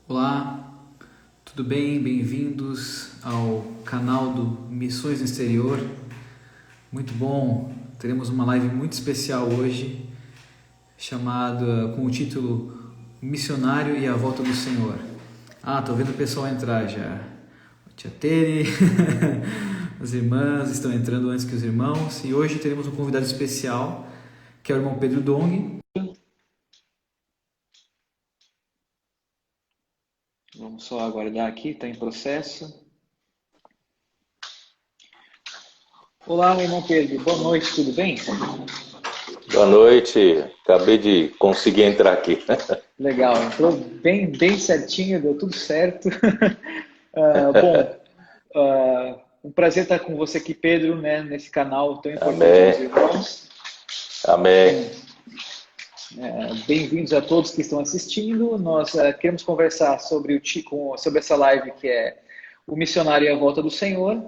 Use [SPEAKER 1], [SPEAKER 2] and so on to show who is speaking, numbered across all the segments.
[SPEAKER 1] Olá, tudo bem? Bem-vindos ao canal do Missões no Exterior. Muito bom, teremos uma live muito especial hoje, chamada com o título Missionário e a Volta do Senhor. Tô vendo o pessoal entrar já. Tia Tere, as irmãs estão entrando antes que os irmãos. E hoje teremos um convidado especial, que é o irmão Pedro Dong. Vamos só aguardar aqui, está em processo. Olá, meu irmão Pedro. Boa noite, tudo bem?
[SPEAKER 2] Boa noite. Acabei de conseguir entrar aqui.
[SPEAKER 1] Legal, entrou bem certinho, deu tudo certo. Um prazer estar com você aqui, Pedro, né, nesse canal tão importante dos irmãos.
[SPEAKER 2] Amém.
[SPEAKER 1] Bem-vindos a todos que estão assistindo. Nós queremos conversar sobre essa live que é o Missionário e a Volta do Senhor.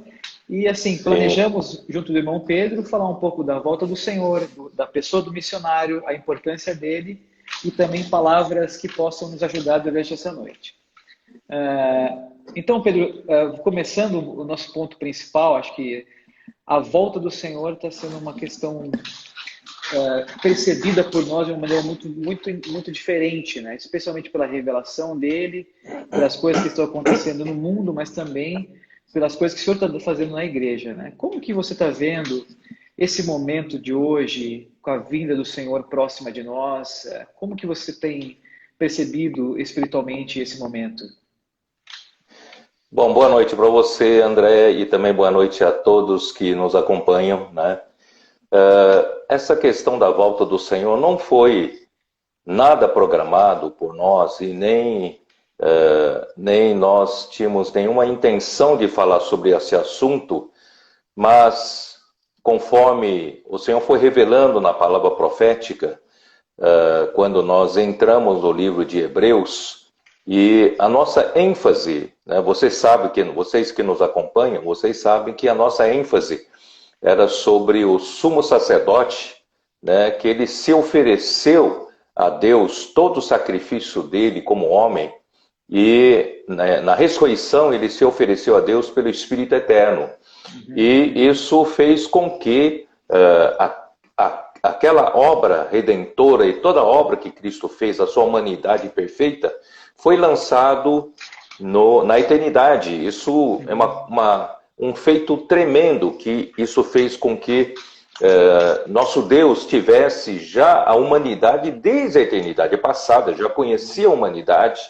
[SPEAKER 1] E assim, planejamos, junto do irmão Pedro, falar um pouco da volta do Senhor, da pessoa do missionário, a importância dele e também palavras que possam nos ajudar durante essa noite. Então, Pedro, começando o nosso ponto principal, acho que a volta do Senhor está sendo uma questão percebida por nós de uma maneira muito diferente, né? Especialmente pela revelação dele, pelas coisas que estão acontecendo no mundo, mas também pelas coisas que o Senhor está fazendo na igreja, né? Como que você está vendo esse momento de hoje, com a vinda do Senhor próxima de nós? Como que você tem percebido espiritualmente esse momento?
[SPEAKER 2] Bom, boa noite para você, André, e também boa noite a todos que nos acompanham, né? Essa questão da volta do Senhor não foi nada programado por nós e nem nós tínhamos nenhuma intenção de falar sobre esse assunto, mas conforme o Senhor foi revelando na palavra profética, quando nós entramos no livro de Hebreus, e a nossa ênfase, né, vocês que nos acompanham, vocês sabem que a nossa ênfase era sobre o sumo sacerdote, né, que ele se ofereceu a Deus, todo o sacrifício dele como homem, e na ressurreição ele se ofereceu a Deus pelo Espírito Eterno. E isso fez com que aquela obra redentora e toda a obra que Cristo fez, a sua humanidade perfeita, foi lançado na eternidade. Isso é um feito tremendo, que isso fez com que nosso Deus tivesse já a humanidade desde a eternidade passada, já conhecia a humanidade,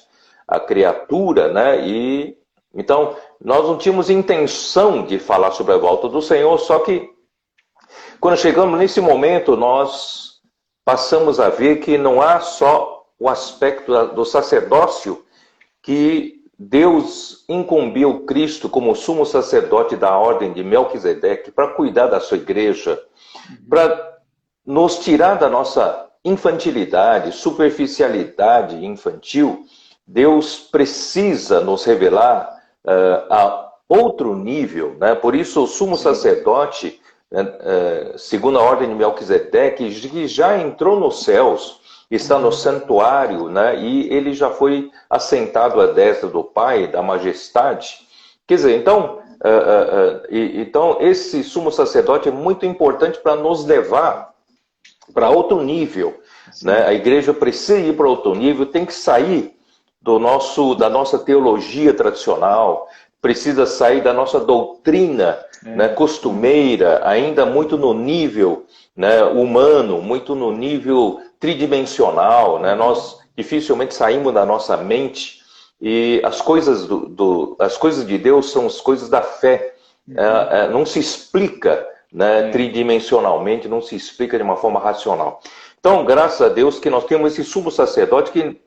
[SPEAKER 2] a criatura, né? E então nós não tínhamos intenção de falar sobre a volta do Senhor, só que quando chegamos nesse momento, nós passamos a ver que não há só o aspecto do sacerdócio, que Deus incumbiu Cristo como sumo sacerdote da ordem de Melquisedeque para cuidar da sua igreja, para nos tirar da nossa infantilidade, superficialidade infantil. Deus precisa nos revelar a outro nível, né? Por isso o sumo sacerdote, segundo a ordem de Melquisedeque, que já entrou nos céus, está no santuário, né? E ele já foi assentado à destra do Pai, da majestade. Quer dizer, então esse sumo sacerdote é muito importante para nos levar para outro nível, né? A igreja precisa ir para outro nível, tem que sair da nossa teologia tradicional, precisa sair da nossa doutrina, né, costumeira, ainda muito no nível, né, humano, muito no nível tridimensional, né? Nós dificilmente saímos da nossa mente, e as coisas as coisas de Deus são as coisas da fé. Não se explica, né, tridimensionalmente, não se explica de uma forma racional. Então, graças a Deus que nós temos esse sumo sacerdote que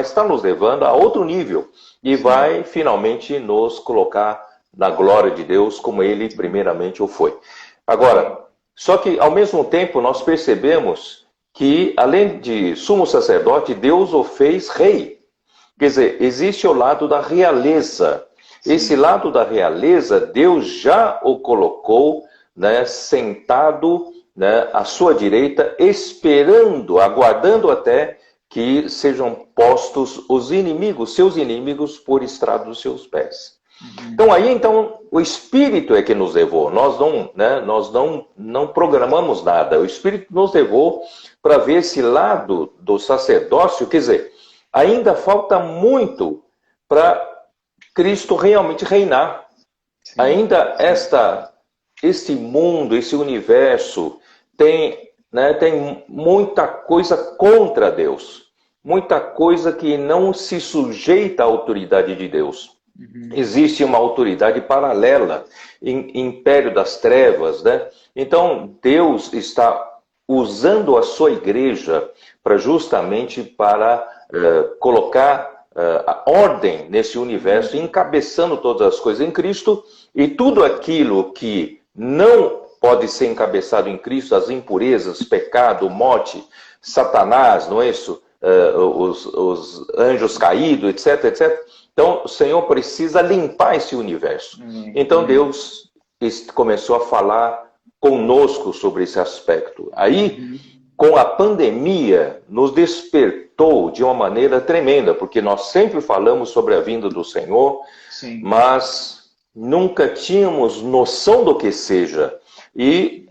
[SPEAKER 2] está nos levando a outro nível e vai finalmente nos colocar na glória de Deus como ele primeiramente o foi. Agora, só que ao mesmo tempo nós percebemos que além de sumo sacerdote, Deus o fez rei. Quer dizer, existe o lado da realeza. Esse lado da realeza, Deus já o colocou, né, sentado, né, à sua direita, esperando, aguardando até que sejam postos os inimigos, seus inimigos, por estrado dos seus pés. Então então, o Espírito é que nos levou. Nós não, né, não programamos nada. O Espírito nos levou para ver esse lado do sacerdócio. Quer dizer, ainda falta muito para Cristo realmente reinar. Sim. Ainda este mundo, esse universo tem muita coisa contra Deus. Muita coisa que não se sujeita à autoridade de Deus. Existe uma autoridade paralela, império das trevas, né? Então, Deus está usando a sua igreja justamente para colocar a ordem nesse universo, encabeçando todas as coisas em Cristo, e tudo aquilo que não pode ser encabeçado em Cristo, as impurezas, pecado, morte, Satanás, não é isso? Os anjos caídos, etc, etc. Então, o Senhor precisa limpar esse universo. Então, Deus começou a falar conosco sobre esse aspecto. Aí, com a pandemia, nos despertou de uma maneira tremenda, porque nós sempre falamos sobre a vinda do Senhor, sim, mas nunca tínhamos noção do que seja. E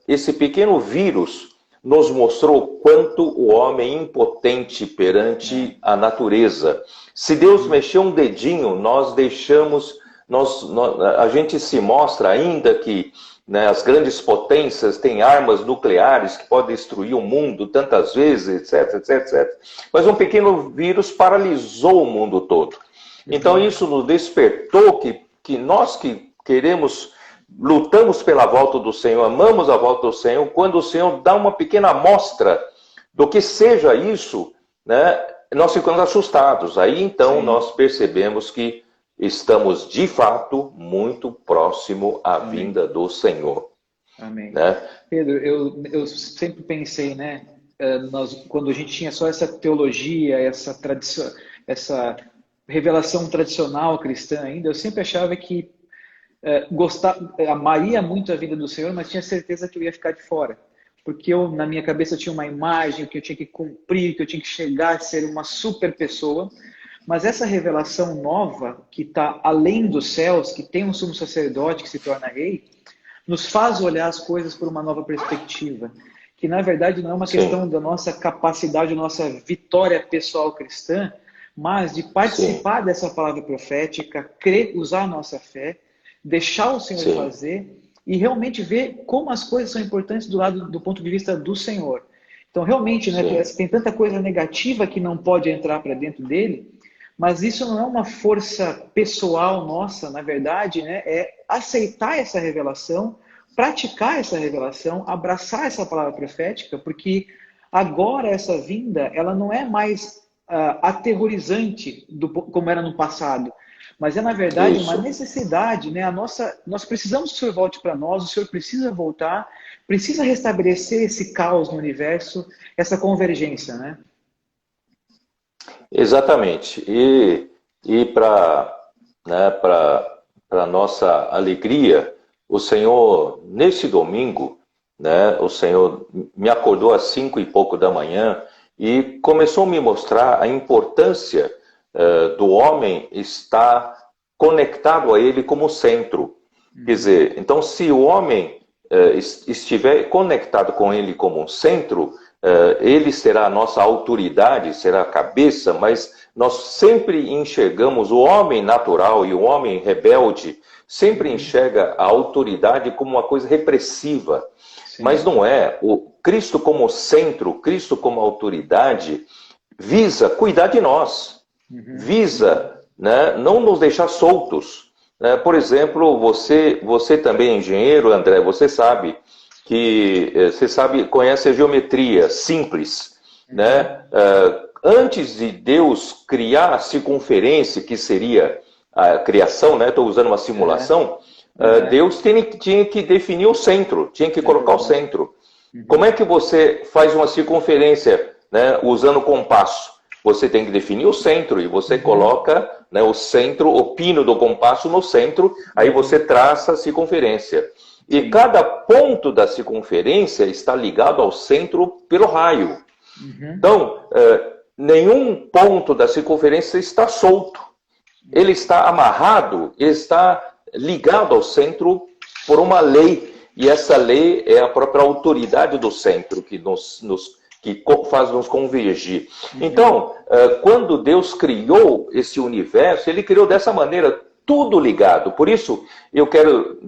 [SPEAKER 2] esse pequeno vírus nos mostrou o quanto o homem é impotente perante a natureza. Se Deus mexer um dedinho, nós deixamos, a gente se mostra ainda que, né, as grandes potências têm armas nucleares que podem destruir o mundo tantas vezes, etc, etc, etc. Mas um pequeno vírus paralisou o mundo todo. Então isso nos despertou que nós que queremos, lutamos pela volta do Senhor, amamos a volta do Senhor, quando o Senhor dá uma pequena amostra do que seja isso, né, nós ficamos assustados. Aí então sim, nós percebemos que estamos de fato muito próximo à Amém, vinda do Senhor.
[SPEAKER 1] Amém. Né? Pedro, eu sempre pensei, né, quando a gente tinha só essa teologia, essa tradição, essa revelação tradicional cristã ainda, eu sempre achava que amaria muito a vida do Senhor, mas tinha certeza que eu ia ficar de fora. Porque na minha cabeça tinha uma imagem que eu tinha que cumprir, que eu tinha que chegar a ser uma super pessoa. Mas essa revelação nova, que está além dos céus, que tem um sumo sacerdote que se torna rei, nos faz olhar as coisas por uma nova perspectiva. Que na verdade não é uma questão da nossa capacidade, da nossa vitória pessoal cristã, mas de participar dessa palavra profética, crer, usar a nossa fé, deixar o Senhor fazer e realmente ver como as coisas são importantes do ponto de vista do Senhor. Então, realmente, né, tem tanta coisa negativa que não pode entrar para dentro dele, mas isso não é uma força pessoal nossa, na verdade, né, é aceitar essa revelação, praticar essa revelação, abraçar essa palavra profética, porque agora essa vinda, ela não é mais aterrorizante como era no passado, mas é, na verdade, uma necessidade, né? Nós precisamos que o Senhor volte para nós, o Senhor precisa voltar, precisa restabelecer esse caos no universo, essa convergência, né?
[SPEAKER 2] Exatamente. E para nossa alegria, o Senhor, nesse domingo, né, o Senhor me acordou às 5 e pouco da manhã e começou a me mostrar a importância do homem estar conectado a ele como centro. Quer dizer, então se o homem estiver conectado com ele como um centro, ele será a nossa autoridade, será a cabeça, mas nós sempre enxergamos o homem natural e o homem rebelde, sempre enxerga a autoridade como uma coisa repressiva. Sim. Mas não é. O Cristo como centro, Cristo como autoridade, visa cuidar de nós. Visa, né, não nos deixar soltos. Por exemplo, você também é engenheiro, André, você sabe conhece a geometria simples, né? Antes de Deus criar a circunferência, que seria a criação, né? Estou usando uma simulação, Deus tinha que definir o centro, tinha que colocar o centro. Como é que você faz uma circunferência, né, usando o compasso? Você tem que definir o centro e você coloca, né, o centro, o pino do compasso no centro, aí você traça a circunferência. E cada ponto da circunferência está ligado ao centro pelo raio. Então, nenhum ponto da circunferência está solto. Ele está amarrado, ele está ligado ao centro por uma lei. E essa lei é a própria autoridade do centro que faz nos convergir. Então, quando Deus criou esse universo, ele criou dessa maneira, tudo ligado. Por isso, eu quero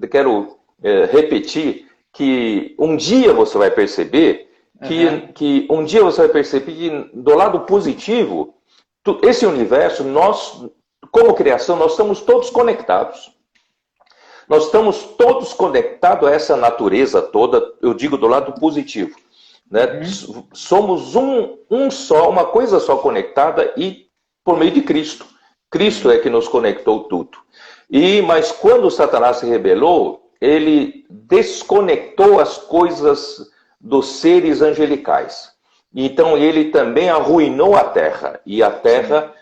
[SPEAKER 2] repetir que um dia você vai perceber que do lado positivo, esse universo, nós, como criação, nós estamos todos conectados. Nós estamos todos conectados a essa natureza toda, eu digo do lado positivo. Né? Somos um só, uma coisa só conectada e por meio de Cristo. Cristo é que nos conectou tudo. Mas quando Satanás se rebelou, ele desconectou as coisas dos seres angelicais. Então ele também arruinou a terra. E a terra,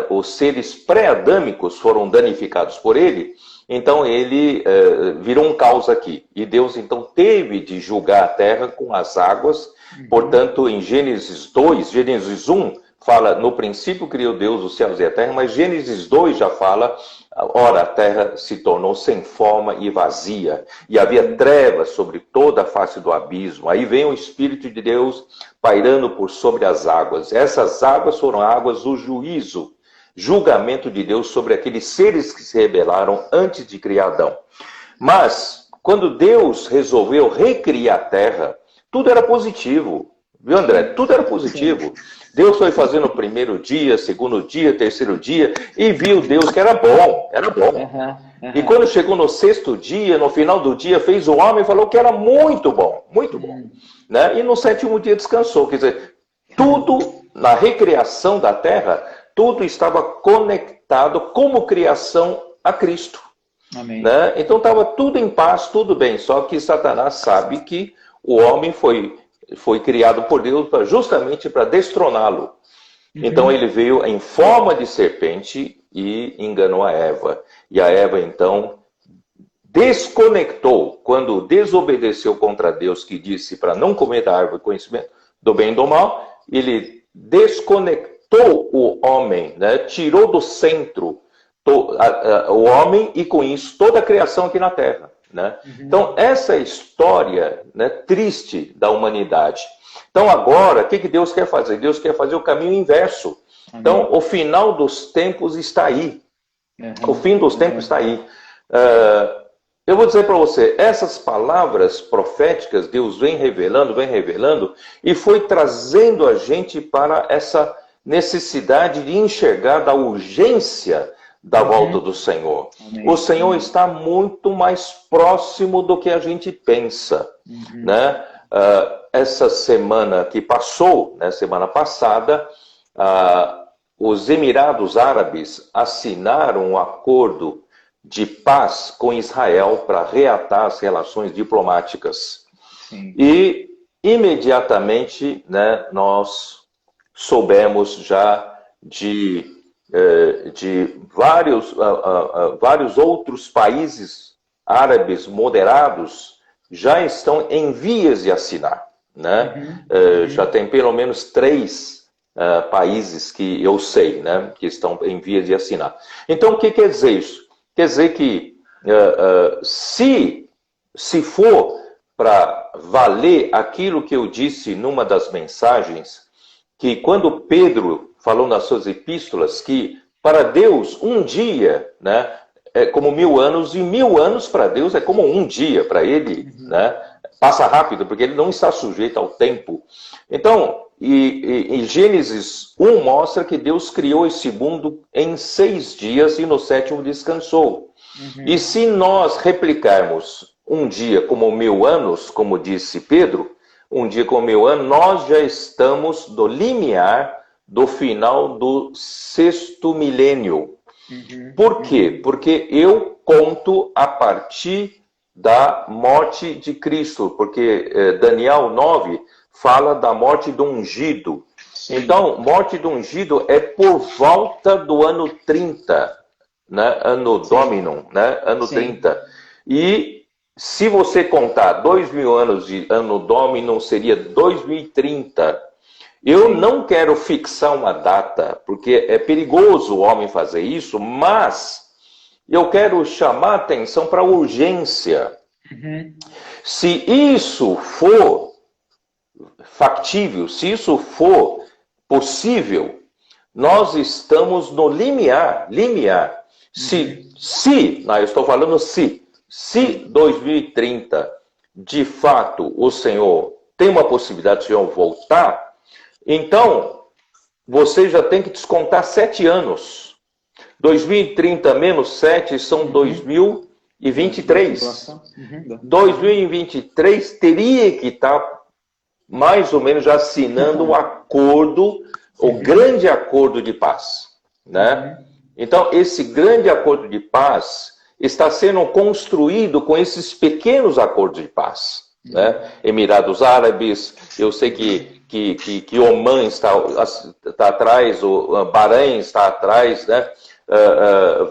[SPEAKER 2] os seres pré-adâmicos foram danificados por ele. Então ele virou um caos aqui. E Deus então teve de julgar a terra com as águas. Portanto, em Gênesis 2, Gênesis 1, fala, no princípio criou Deus os céus e a terra, mas Gênesis 2 já fala, ora, a terra se tornou sem forma e vazia, e havia trevas sobre toda a face do abismo. Aí vem o Espírito de Deus pairando por sobre as águas. Essas águas foram águas do juízo, julgamento de Deus sobre aqueles seres que se rebelaram antes de criar Adão. Mas, quando Deus resolveu recriar a terra, tudo era positivo. Viu, André? Tudo era positivo. Deus foi fazendo o primeiro dia, segundo dia, terceiro dia, e viu Deus que era bom. Era bom. E quando chegou no sexto dia, no final do dia, fez o homem e falou que era muito bom. Muito bom. Né? E no sétimo dia descansou. Quer dizer, tudo na recriação da terra, tudo estava conectado como criação a Cristo.
[SPEAKER 1] Amém.
[SPEAKER 2] Né? Então estava tudo em paz, tudo bem. Só que Satanás sabe que o homem foi criado por Deus justamente para destroná-lo. Então ele veio em forma de serpente e enganou a Eva. E a Eva então desconectou, quando desobedeceu contra Deus, que disse para não comer da árvore do conhecimento do bem e do mal, ele desconectou o homem, né? Tirou do centro o homem e com isso toda a criação aqui na Terra. Né? Então, essa é a história, né, triste da humanidade. Então, agora, o que Deus quer fazer? Deus quer fazer o caminho inverso. Então, o final dos tempos está aí. O fim dos tempos está aí. Eu vou dizer para você, essas palavras proféticas, Deus vem revelando, e foi trazendo a gente para essa necessidade de enxergar da urgência da volta do Senhor. O Senhor está muito mais próximo do que a gente pensa. Né? Essa semana que passou, né, semana passada, os Emirados Árabes assinaram um acordo de paz com Israel para reatar as relações diplomáticas. Sim. E imediatamente, né, nós soubemos já de vários outros países árabes moderados já estão em vias de assinar. Né? Já tem pelo menos 3 países que eu sei, né, que estão em vias de assinar. Então, o que quer dizer isso? Quer dizer que se for para valer aquilo que eu disse numa das mensagens, que quando Pedro falou nas suas epístolas que para Deus um dia, né, é como 1000 anos, e 1000 anos para Deus é como um dia para ele, né? Passa rápido, porque ele não está sujeito ao tempo. Então, e Gênesis 1 mostra que Deus criou esse mundo em 6 dias e no 7º descansou. E se nós replicarmos um dia como 1000 anos, como disse Pedro, um dia como 1000 anos, nós já estamos no limiar do final do 6º milênio. Por quê? Porque eu conto a partir da morte de Cristo, porque Daniel 9 fala da morte do ungido. Sim. Então, morte do ungido é por volta do ano 30, né? Ano Dominum, né? Ano Sim. 30. E se você contar 2000 anos de ano Dominum, seria 2030. Eu não quero fixar uma data, porque é perigoso o homem fazer isso, mas eu quero chamar a atenção para a urgência. Se isso for factível, se isso for possível, nós estamos no limiar. Eu estou falando se 2030, de fato, o Senhor tem uma possibilidade de o Senhor voltar, então você já tem que descontar 7 anos. 2030 menos 7 são 2023. 2023 teria que estar mais ou menos já assinando o acordo, o grande acordo de paz, né? Então, esse grande acordo de paz está sendo construído com esses pequenos acordos de paz, né? Emirados Árabes, eu sei que Omã está atrás, o Bahrein está atrás, né?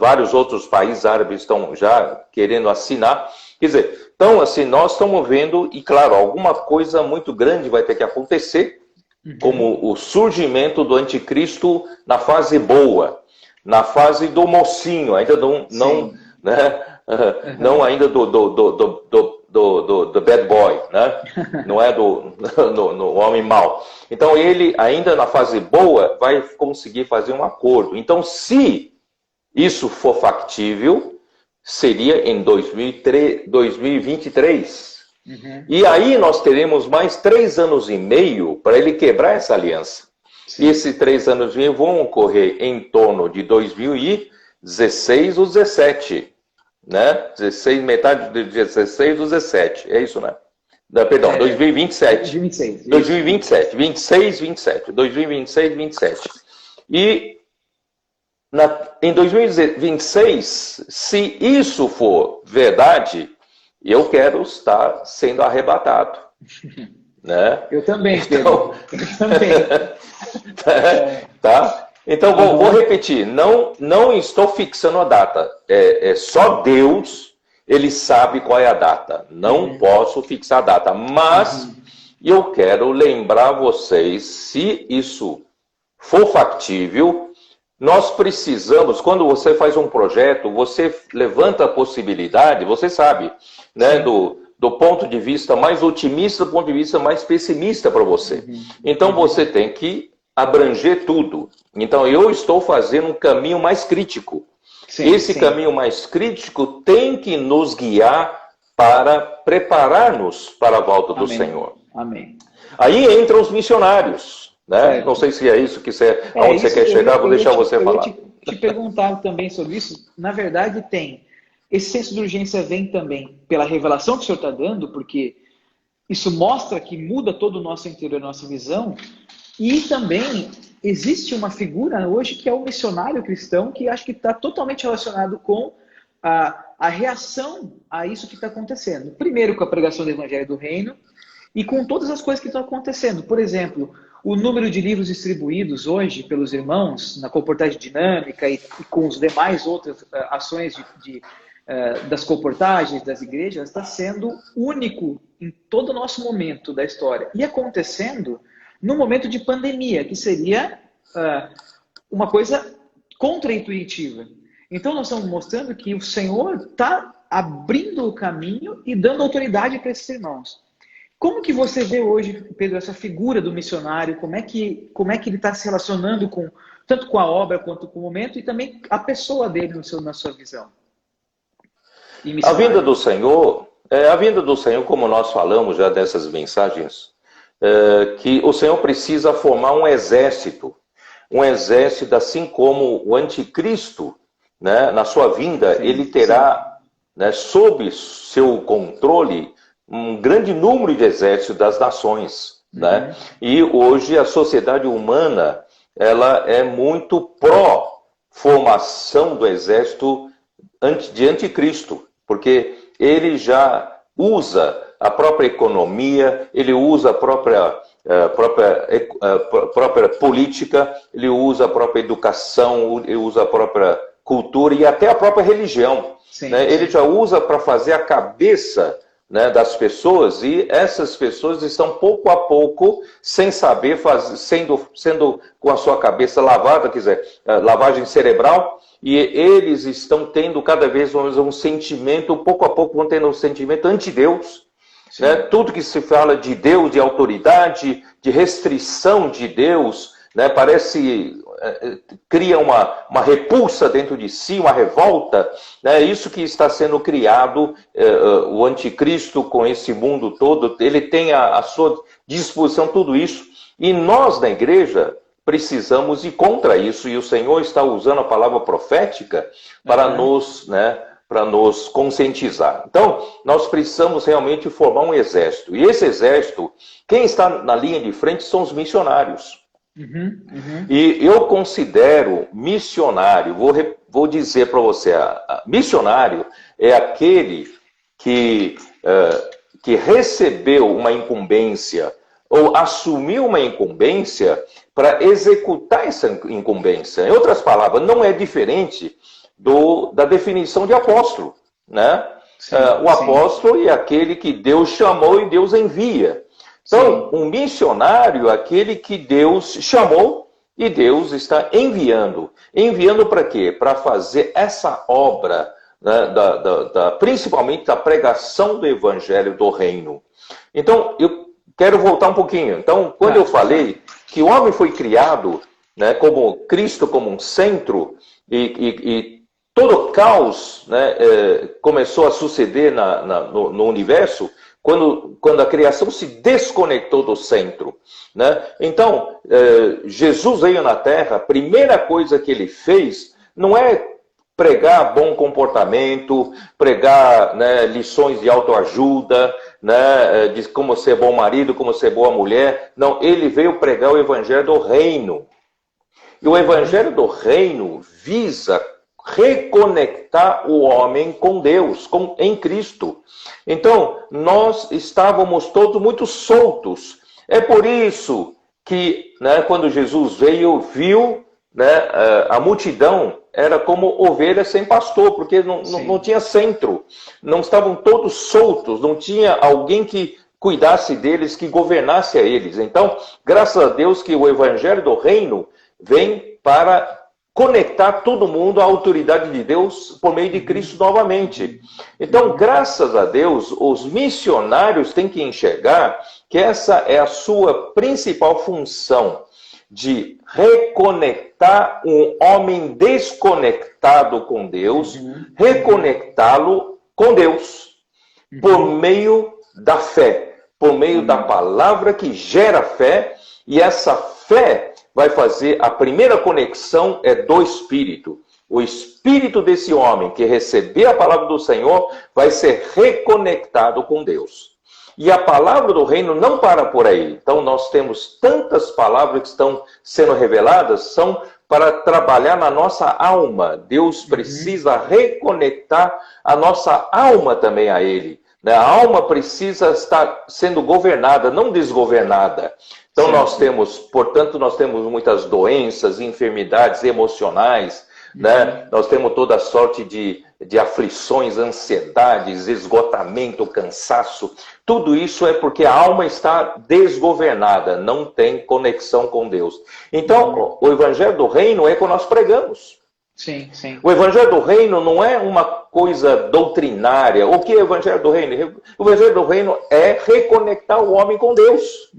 [SPEAKER 2] Vários outros países árabes estão já querendo assinar. Quer dizer, então, assim, nós estamos vendo, e claro, alguma coisa muito grande vai ter que acontecer, como o surgimento do anticristo na fase boa, na fase do mocinho, ainda não não ainda do bad boy, né? Não é no homem mau. Então, ele, ainda na fase boa, vai conseguir fazer um acordo. Então, se isso for factível, seria em 2023. E aí nós teremos mais 3 anos e meio para ele quebrar essa aliança. Sim. E esses 3 anos e meio vão ocorrer em torno de 2016 ou 17. Né? 16, metade de 16 ou 17. É isso, né? Perdão, 2027. 2027. 26, 27. 2026, 27. E em 2026, se isso for verdade, eu quero estar sendo arrebatado. Né?
[SPEAKER 1] Eu também, Pedro. Eu também.
[SPEAKER 2] Tá? Então, vou repetir. Não estou fixando a data. É só Deus, ele sabe qual é a data. Não posso fixar a data. Mas eu quero lembrar vocês, se isso for factível, nós precisamos, quando você faz um projeto, você levanta a possibilidade, você sabe, né, do ponto de vista mais otimista, do ponto de vista mais pessimista para você. Então, você tem que abranger tudo. Então, eu estou fazendo um caminho mais crítico. Esse caminho mais crítico tem que nos guiar para preparar-nos para a volta do Senhor.
[SPEAKER 1] Amém.
[SPEAKER 2] Aí entram os missionários. Né? Não sei se é isso que aonde você quer chegar, vou deixar você falar.
[SPEAKER 1] Eu te perguntar também sobre isso. Na verdade, esse senso de urgência vem também pela revelação que o Senhor está dando, porque isso mostra que muda todo o nosso interior, a nossa visão, e também existe uma figura hoje que é o missionário cristão, que acho que está totalmente relacionado com a reação a isso que está acontecendo. Primeiro com a pregação do Evangelho do Reino e com todas as coisas que estão acontecendo. Por exemplo, o número de livros distribuídos hoje pelos irmãos na comportagem dinâmica e com os demais outras ações das comportagens das igrejas está sendo único em todo o nosso momento da história. E acontecendo no momento de pandemia, que seria uma coisa contraintuitiva. Então nós estamos mostrando que o Senhor está abrindo o caminho e dando autoridade para esses irmãos. Como que você vê hoje, Pedro, essa figura do missionário? Como é que ele está se relacionando tanto com a obra quanto com o momento e também a pessoa dele na sua visão?
[SPEAKER 2] A vinda do Senhor, como nós falamos já dessas mensagens, que o Senhor precisa formar um exército assim como o anticristo, né, na sua vinda, ele terá, né, sob seu controle um grande número de exércitos das nações, né? E hoje a sociedade humana ela é muito pró-formação do exército de anticristo, porque ele já usa a própria economia, ele usa a própria política, ele usa a própria educação, ele usa a própria cultura e até a própria religião. Né? Ele já usa para fazer a cabeça né, das pessoas, e essas pessoas estão pouco a pouco, sem saber, sendo com a sua cabeça lavada, quer dizer, lavagem cerebral, e eles estão tendo cada vez mais um sentimento, pouco a pouco vão tendo um sentimento anti-Deus, né? Tudo que se fala de Deus, de autoridade, de restrição de Deus, né? Parece, cria uma repulsa dentro de si, uma revolta, né? Isso que está sendo criado, o anticristo com esse mundo todo, ele tem à sua disposição tudo isso, e nós na igreja precisamos ir contra isso, e o Senhor está usando a palavra profética para nos conscientizar. Então, nós precisamos realmente formar um exército. E esse exército, quem está na linha de frente são os missionários. E eu considero missionário, vou dizer para você, missionário é aquele que recebeu uma incumbência ou assumiu uma incumbência para executar essa incumbência. Em outras palavras, não é diferente da definição de apóstolo, né? O apóstolo é aquele que Deus chamou e Deus envia. Então, um missionário é aquele que Deus chamou e Deus está enviando. Enviando para quê? Para fazer essa obra, né, principalmente da pregação do evangelho do reino. Então, eu quero voltar um pouquinho. Então, quando eu falei que o homem foi criado, né, como Cristo como um centro, e todo o caos, né, começou a suceder no universo, quando a criação se desconectou do centro, né? Então, Jesus veio na Terra, a primeira coisa que ele fez não é pregar bom comportamento, pregar, né, lições de autoajuda, né, de como ser bom marido, como ser boa mulher. Não, ele veio pregar o evangelho do reino. E o evangelho do reino visa reconectar o homem com Deus, em Cristo. Então, nós estávamos todos muito soltos. É por isso que, né, quando Jesus veio, viu, né, a multidão era como ovelhas sem pastor, porque não tinha centro. Não estavam todos soltos, não tinha alguém que cuidasse deles, que governasse a eles. Então, graças a Deus que o evangelho do reino vem para conectar todo mundo à autoridade de Deus por meio de Cristo novamente. Então, graças a Deus, os missionários têm que enxergar que essa é a sua principal função, de reconectar um homem desconectado com Deus, reconectá-lo com Deus, por meio da fé, por meio da palavra que gera fé, e essa fé vai fazer, a primeira conexão é do Espírito. O Espírito desse homem que receber a palavra do Senhor vai ser reconectado com Deus. E a palavra do reino não para por aí. Então nós temos tantas palavras que estão sendo reveladas, são para trabalhar na nossa alma. Deus precisa reconectar a nossa alma também a Ele. A alma precisa estar sendo governada, não desgovernada. Então portanto, nós temos muitas doenças, enfermidades emocionais, né? Nós temos toda a sorte de aflições, ansiedades, esgotamento, cansaço. Tudo isso é porque a alma está desgovernada, não tem conexão com Deus. Então, o Evangelho do Reino é o que nós pregamos.
[SPEAKER 1] Sim.
[SPEAKER 2] O Evangelho do Reino não é uma coisa doutrinária. O que é o Evangelho do Reino? O Evangelho do Reino é reconectar o homem com Deus.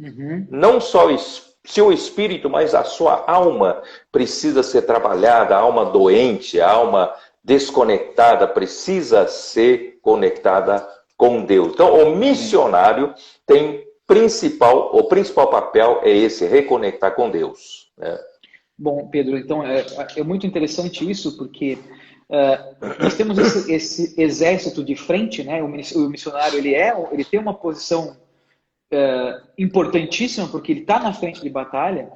[SPEAKER 2] Não só seu espírito, mas a sua alma precisa ser trabalhada, a alma doente, a alma desconectada, precisa ser conectada com Deus. Então, o missionário tem o principal papel é esse, reconectar com Deus, né?
[SPEAKER 1] Bom, Pedro, então é muito interessante isso, porque nós temos esse exército de frente, né? O missionário ele tem uma posição importantíssima, porque ele está na frente de batalha,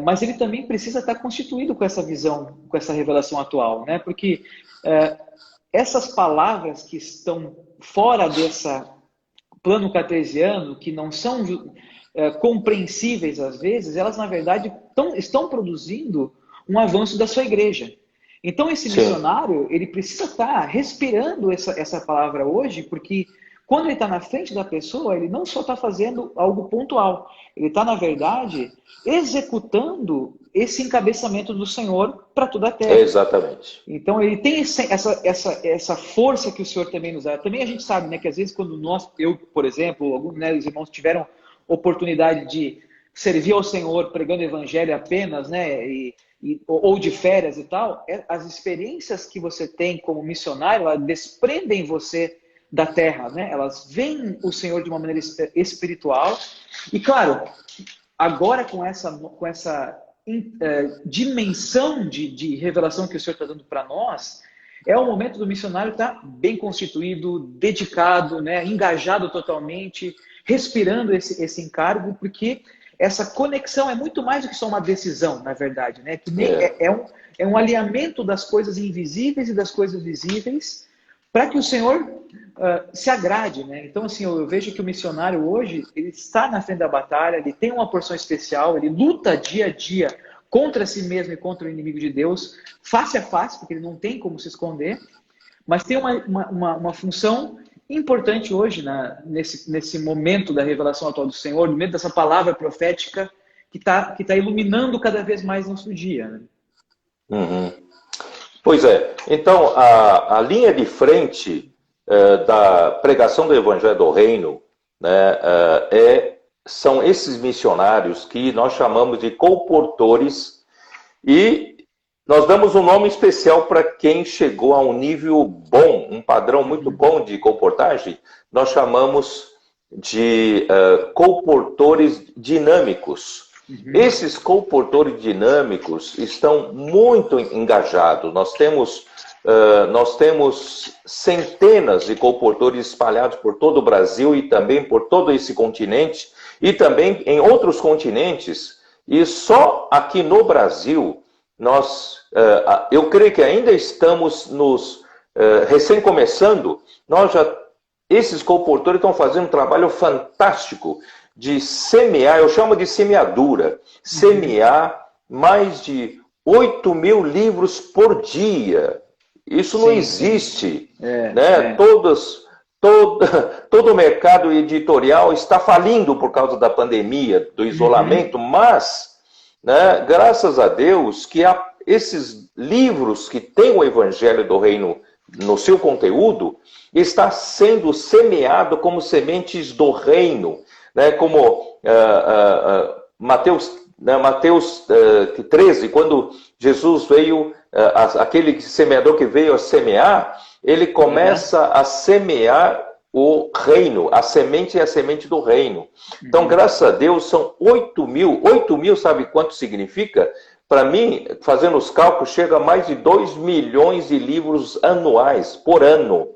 [SPEAKER 1] mas ele também precisa estar constituído com essa visão, com essa revelação atual, né? Porque essas palavras que estão fora desse plano cartesiano, que não são compreensíveis às vezes, elas na verdade estão produzindo um avanço da sua igreja. Então esse missionário, ele precisa estar respirando essa palavra hoje, porque quando ele está na frente da pessoa, ele não só está fazendo algo pontual, ele está, na verdade, executando esse encabeçamento do Senhor para toda a terra.
[SPEAKER 2] Exatamente.
[SPEAKER 1] Então ele tem essa força que o Senhor também nos dá. Também a gente sabe, né, que às vezes quando eu, por exemplo, alguns, né, os irmãos tiveram oportunidade de servir ao Senhor pregando o evangelho apenas, né, ou de férias e tal, as experiências que você tem como missionário, elas desprendem você da terra, né? Elas veem o Senhor de uma maneira espiritual. E claro, agora com essa dimensão de revelação que o Senhor está dando para nós, é o momento do missionário estar bem constituído, dedicado, né? Engajado totalmente, respirando esse encargo, porque essa conexão é muito mais do que só uma decisão, na verdade, né? Que é um alinhamento das coisas invisíveis e das coisas visíveis para que o Senhor se agrade, né? Então, assim, eu vejo que o missionário hoje, ele está na frente da batalha, ele tem uma porção especial, ele luta dia a dia contra si mesmo e contra o inimigo de Deus, face a face, porque ele não tem como se esconder, mas tem uma função importante hoje nesse momento da revelação atual do Senhor, no momento dessa palavra profética que tá iluminando cada vez mais nosso dia, né?
[SPEAKER 2] Uhum. Pois é. Então, a linha de frente da pregação do Evangelho do Reino, né, são esses missionários que nós chamamos de colportores, e nós damos um nome especial para quem chegou a um nível bom, um padrão muito bom de colportagem. Nós chamamos de colportores dinâmicos. Esses colportores dinâmicos estão muito engajados. Nós temos centenas de colportores espalhados por todo o Brasil e também por todo esse continente, e também em outros continentes. E só aqui no Brasil, eu creio que ainda estamos recém começando. Esses colportores estão fazendo um trabalho fantástico de semear, eu chamo de semeadura, semear mais de 8.000 livros por dia. Isso não existe, né? Todo o mercado editorial está falindo por causa da pandemia, do isolamento, mas, né, graças a Deus que esses livros que têm o Evangelho do Reino no seu conteúdo está sendo semeado como sementes do reino, né? Como Mateus 13, quando Jesus veio, aquele semeador que veio a semear, ele começa a semear o reino, a semente é a semente do reino. Então, graças a Deus, são 8.000. 8.000, sabe quanto significa? Para mim, fazendo os cálculos, chega a mais de 2 milhões de livros anuais, por ano.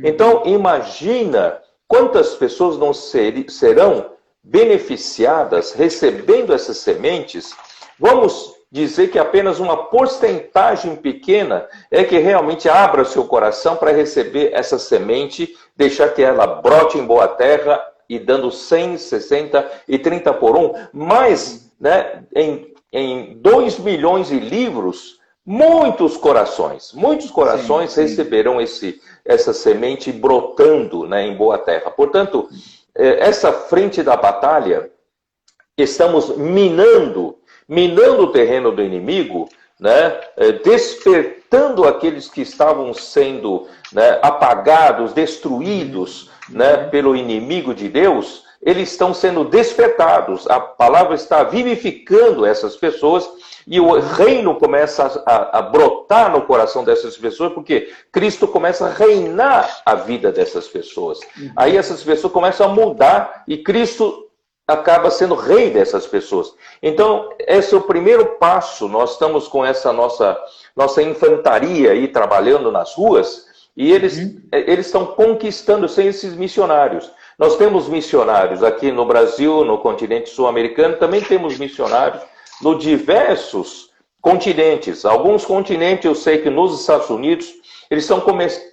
[SPEAKER 2] Então, imagina quantas pessoas não serão beneficiadas recebendo essas sementes. Vamos dizer que apenas uma porcentagem pequena é que realmente abra seu coração para receber essa semente, deixar que ela brote em boa terra e dando 100, 60 e 30 por um. Mas, né, em 2 milhões de livros, muitos corações sim. Receberão essa semente brotando, né, em boa terra. Portanto, essa frente da batalha, estamos minando o terreno do inimigo, né, despertando aqueles que estavam sendo, né, apagados, destruídos, né, pelo inimigo de Deus. Eles estão sendo despertados. A palavra está vivificando essas pessoas e o reino começa a brotar no coração dessas pessoas, porque Cristo começa a reinar a vida dessas pessoas. Aí essas pessoas começam a mudar e Cristo acaba sendo rei dessas pessoas. Então, esse é o primeiro passo. Nós estamos com essa nossa infantaria aí trabalhando nas ruas, e eles estão conquistando sem esses missionários. Nós temos missionários aqui no Brasil, no continente sul-americano, também temos missionários nos diversos continentes. Alguns continentes, eu sei que nos Estados Unidos, eles estão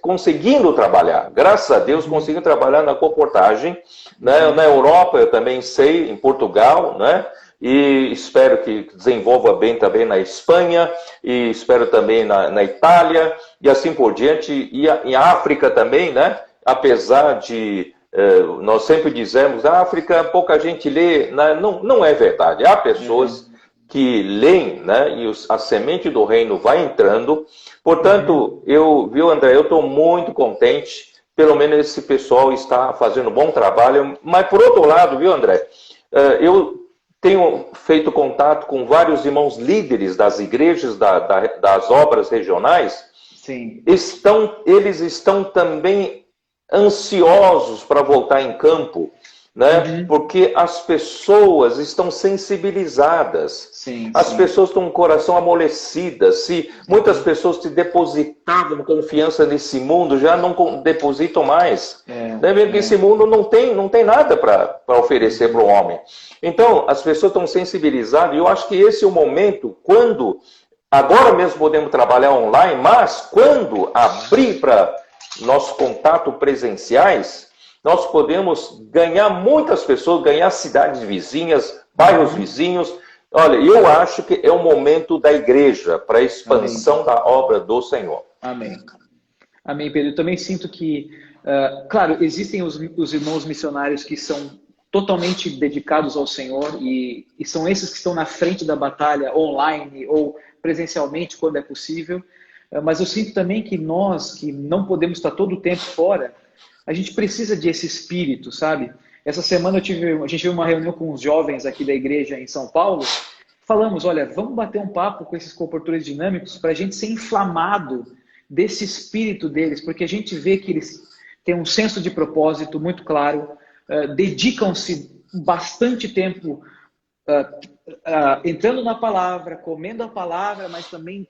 [SPEAKER 2] conseguindo trabalhar. Graças a Deus, conseguindo trabalhar na colportagem. Né? Na Europa, eu também sei, em Portugal, né? E espero que desenvolva bem também na Espanha, e espero também na Itália, e assim por diante. E em África também, né? Apesar de Nós sempre dizemos, a África, pouca gente lê. Não é verdade. Há pessoas que leem, né, e a semente do reino vai entrando. Portanto, viu, André, eu estou muito contente. Pelo menos esse pessoal está fazendo um bom trabalho. Mas, por outro lado, viu, André, eu tenho feito contato com vários irmãos líderes das igrejas, das obras regionais.
[SPEAKER 1] Sim.
[SPEAKER 2] Eles estão também ansiosos para voltar em campo, né? Porque as pessoas estão sensibilizadas. As pessoas estão com o coração amolecido. Se muitas pessoas te depositavam confiança nesse mundo, já não depositam mais. Porque esse mundo não tem nada para oferecer para o homem. Então, as pessoas estão sensibilizadas, e eu acho que esse é o momento quando, agora mesmo podemos trabalhar online, mas quando abrir para nossos contatos presenciais, nós podemos ganhar muitas pessoas, ganhar cidades vizinhas, bairros vizinhos. Olha, eu acho que é o momento da igreja para a expansão da obra do Senhor.
[SPEAKER 1] Amém. Amém, Pedro. Eu também sinto que, claro, existem os irmãos missionários que são totalmente dedicados ao Senhor e são esses que estão na frente da batalha online ou presencialmente quando é possível. Mas eu sinto também que nós, que não podemos estar todo o tempo fora, a gente precisa desse espírito, sabe? Essa semana a gente teve uma reunião com os jovens aqui da igreja em São Paulo. Falamos, olha, vamos bater um papo com esses comportadores dinâmicos para a gente ser inflamado desse espírito deles, porque a gente vê que eles têm um senso de propósito muito claro, dedicam-se bastante tempo entrando na palavra, comendo a palavra, mas também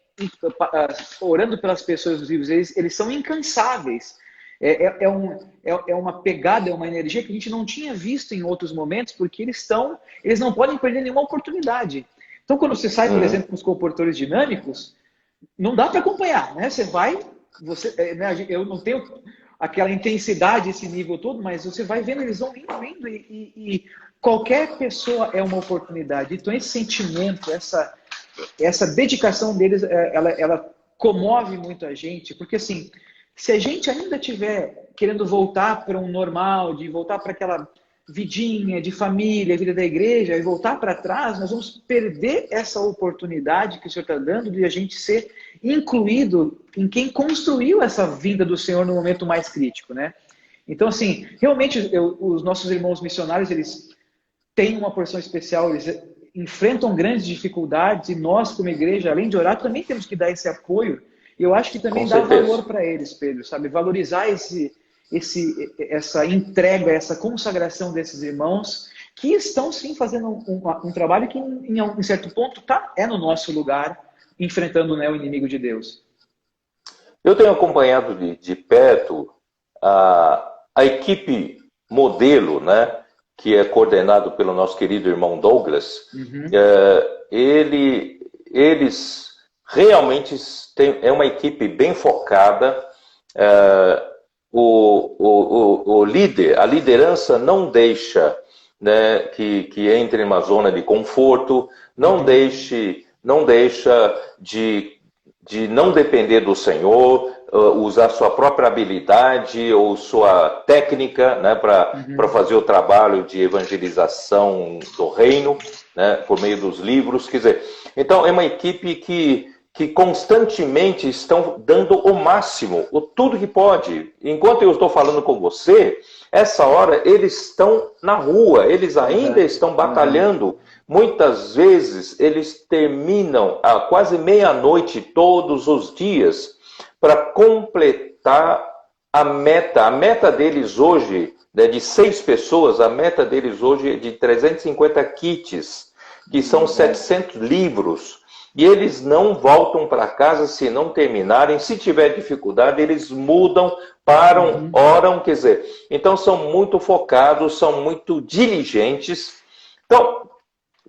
[SPEAKER 1] orando pelas pessoas dos vivos. Eles são incansáveis. É uma pegada, é uma energia que a gente não tinha visto em outros momentos, porque eles não podem perder nenhuma oportunidade. Então, quando você sai, por exemplo, com os comportadores dinâmicos, não dá para acompanhar, né? Eu não tenho aquela intensidade, esse nível todo, mas você vai vendo, eles vão indo, e qualquer pessoa é uma oportunidade. Então, esse sentimento, essa dedicação deles, ela comove muito a gente, porque assim, se a gente ainda estiver querendo voltar para um normal, de voltar para aquela vidinha de família, vida da igreja, e voltar para trás, nós vamos perder essa oportunidade que o Senhor está dando de a gente ser incluído em quem construiu essa vinda do Senhor no momento mais crítico, né? Então, assim, realmente, os nossos irmãos missionários, eles têm uma porção especial, eles enfrentam grandes dificuldades, e nós, como igreja, além de orar, também temos que dar esse apoio. E eu acho que também dá valor para eles, Pedro, sabe? Valorizar essa entrega, essa consagração desses irmãos que estão, sim, fazendo um trabalho que, em certo ponto, é no nosso lugar, enfrentando, né, o inimigo de Deus.
[SPEAKER 2] Eu tenho acompanhado de perto a equipe modelo, né, que é coordenado pelo nosso querido irmão Douglas. Eles realmente é uma equipe bem focada. O líder, a liderança não deixa, né, que entre em uma zona de conforto, não deixa de não depender do Senhor, usar sua própria habilidade ou sua técnica, né, para fazer o trabalho de evangelização do reino, né, por meio dos livros. Quer dizer, então é uma equipe que constantemente estão dando o máximo, tudo que pode. Enquanto eu estou falando com você, essa hora eles estão na rua, eles ainda estão batalhando. Muitas vezes eles terminam a quase meia-noite todos os dias para completar a meta. A meta deles hoje, né, de 6 pessoas, a meta deles hoje é de 350 kits, que são 700 livros. E eles não voltam para casa se não terminarem. Se tiver dificuldade, eles mudam, param, oram, quer dizer. Então, são muito focados, são muito diligentes. Então,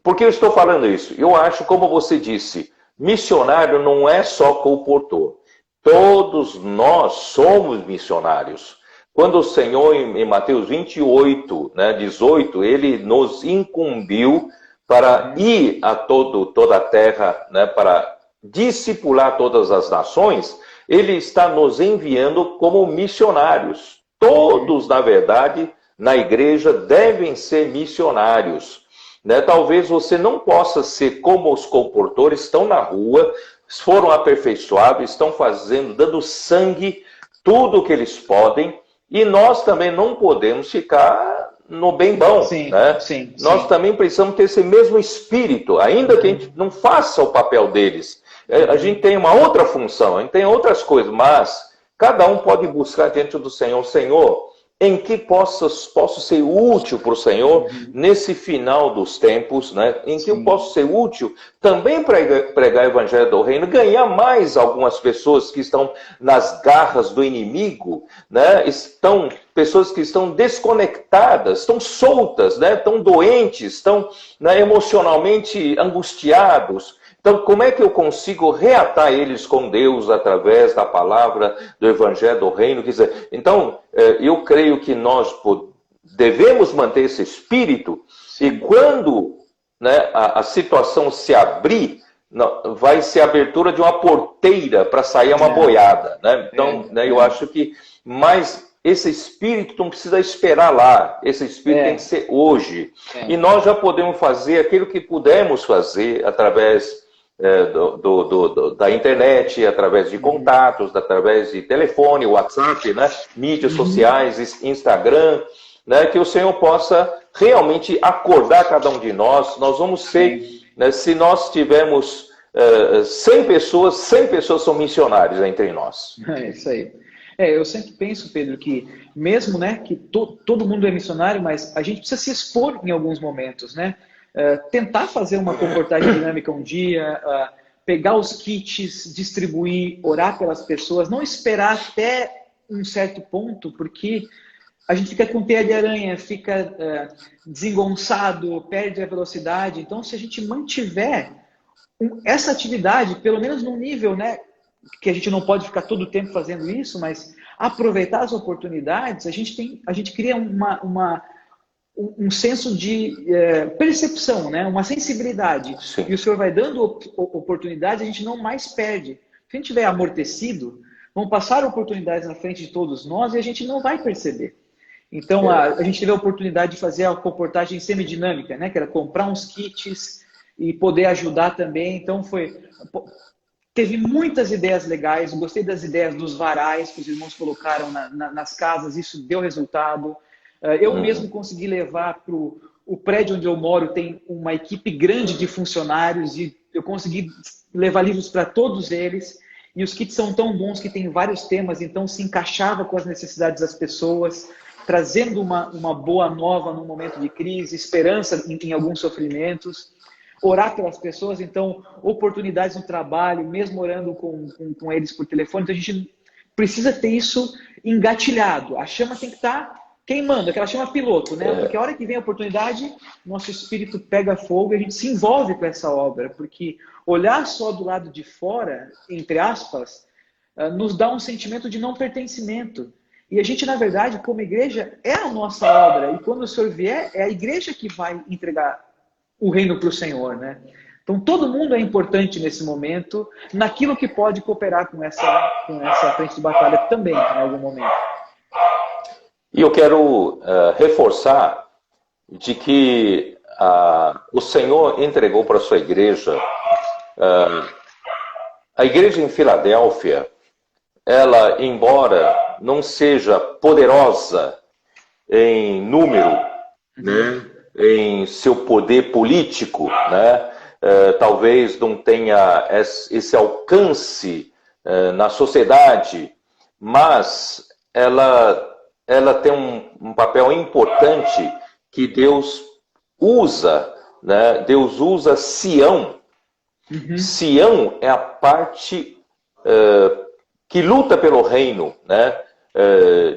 [SPEAKER 2] por que eu estou falando isso? Eu acho, como você disse, missionário não é só comportor. Todos nós somos missionários. Quando o Senhor, em Mateus 28, né, 18, ele nos incumbiu para ir a toda a terra, né, para discipular todas as nações, ele está nos enviando como missionários. Todos, na verdade, na igreja devem ser missionários. Né? Talvez você não possa ser como os comportores, estão na rua, foram aperfeiçoados, estão fazendo, dando sangue, tudo o que eles podem, e nós também não podemos ficar no bem bom.
[SPEAKER 1] Sim,
[SPEAKER 2] né?
[SPEAKER 1] sim,
[SPEAKER 2] nós
[SPEAKER 1] sim.
[SPEAKER 2] também precisamos ter esse mesmo espírito, ainda que a gente não faça o papel deles. A gente tem uma outra função, a gente tem outras coisas, mas cada um pode buscar diante do Senhor, Senhor, em que posso ser útil para o Senhor nesse final dos tempos, né? Em que eu posso ser útil também para pregar o Evangelho do Reino, ganhar mais algumas pessoas que estão nas garras do inimigo, né? Pessoas que estão desconectadas, estão soltas, né? Estão doentes, estão, né, emocionalmente angustiados. Então, como é que eu consigo reatar eles com Deus através da palavra do Evangelho do Reino? Quer dizer, então, eu creio que nós devemos manter esse espírito, e quando, né, a situação se abrir, vai ser a abertura de uma porteira para sair uma boiada. Né? Então, eu acho que mais esse espírito não precisa esperar lá, esse espírito tem que ser hoje. E nós já podemos fazer aquilo que pudemos fazer através da internet, através de contatos, através de telefone, WhatsApp, né? Mídias sociais, Instagram, né? Que o Senhor possa realmente acordar cada um de nós. Nós vamos ser, né, se nós tivermos 100 pessoas são missionários entre nós.
[SPEAKER 1] É isso aí. Eu sempre penso, Pedro, que mesmo, né, que todo mundo é missionário, mas a gente precisa se expor em alguns momentos, né? Tentar fazer uma comportagem dinâmica um dia, pegar os kits, distribuir, orar pelas pessoas, não esperar até um certo ponto, porque a gente fica com teia de aranha, fica desengonçado, perde a velocidade. Então, se a gente mantiver essa atividade, pelo menos num nível, né, que a gente não pode ficar todo o tempo fazendo isso, mas aproveitar as oportunidades, a gente cria um senso de percepção, né? Uma sensibilidade.
[SPEAKER 2] Sim.
[SPEAKER 1] E o Senhor vai dando oportunidade, a gente não mais perde. Se a gente estiver amortecido, vão passar oportunidades na frente de todos nós e a gente não vai perceber. Então, a gente teve a oportunidade de fazer a comportagem semidinâmica, né? Que era comprar uns kits e poder ajudar também. Então, teve muitas ideias legais. Gostei das ideias dos varais que os irmãos colocaram nas casas. Isso deu resultado. Eu mesmo consegui levar para o prédio onde eu moro, tem uma equipe grande de funcionários e eu consegui levar livros para todos eles. E os kits são tão bons que tem vários temas, então se encaixava com as necessidades das pessoas, trazendo uma boa nova num momento de crise, esperança em alguns sofrimentos. Orar pelas pessoas, então, oportunidades no trabalho, mesmo orando com eles por telefone. Então a gente precisa ter isso engatilhado. A chama tem que estar queimando, aquela chama piloto, né? Porque a hora que vem a oportunidade, nosso espírito pega fogo e a gente se envolve com essa obra, porque olhar só do lado de fora, entre aspas, nos dá um sentimento de não pertencimento. E a gente, na verdade, como igreja, é a nossa obra. E quando o Senhor vier, é a igreja que vai entregar o reino para o Senhor, né? Então todo mundo é importante nesse momento, naquilo que pode cooperar com essa frente de batalha também, em algum momento.
[SPEAKER 2] E eu quero reforçar de que o Senhor entregou para a sua igreja, a igreja em Filadélfia, ela, embora não seja poderosa em número, né, em seu poder político, né, talvez não tenha esse alcance na sociedade, mas ela tem um papel importante que Deus usa, né? Deus usa Sião. Sião é a parte que luta pelo reino, né?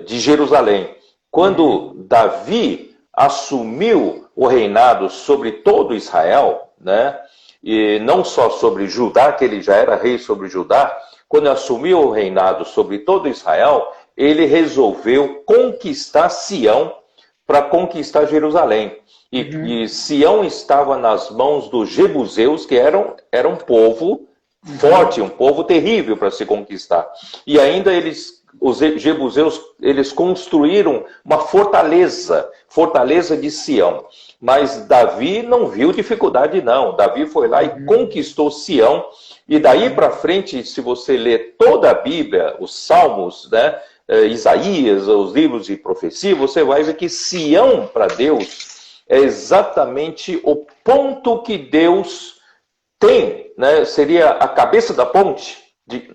[SPEAKER 2] De Jerusalém. Quando Davi assumiu o reinado sobre todo Israel, né? E não só sobre Judá, que ele já era rei sobre Judá, quando assumiu o reinado sobre todo Israel, ele resolveu conquistar Sião para conquistar Jerusalém. E Sião estava nas mãos dos jebuseus, que era um povo forte, um povo terrível para se conquistar. E ainda eles os jebuseus, eles construíram uma fortaleza de Sião. Mas Davi não viu dificuldade, não. Davi foi lá e conquistou Sião. E daí para frente, se você ler toda a Bíblia, os Salmos, né, Isaías, os livros de profecia, você vai ver que Sião, para Deus, é exatamente o ponto que Deus tem, né, seria a cabeça da ponte.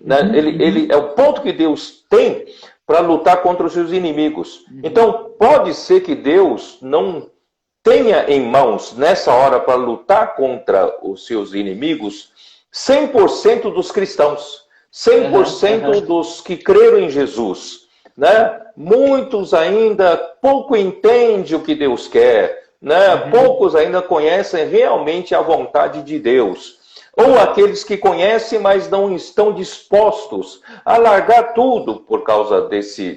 [SPEAKER 2] Né, ele é o ponto que Deus tem para lutar contra os seus inimigos. Então, pode ser que Deus não tenha em mãos, nessa hora, para lutar contra os seus inimigos, 100% dos cristãos, 100% dos que creram em Jesus. Né? Muitos ainda pouco entendem o que Deus quer, né? Poucos ainda conhecem realmente a vontade de Deus. Ou aqueles que conhecem, mas não estão dispostos a largar tudo por causa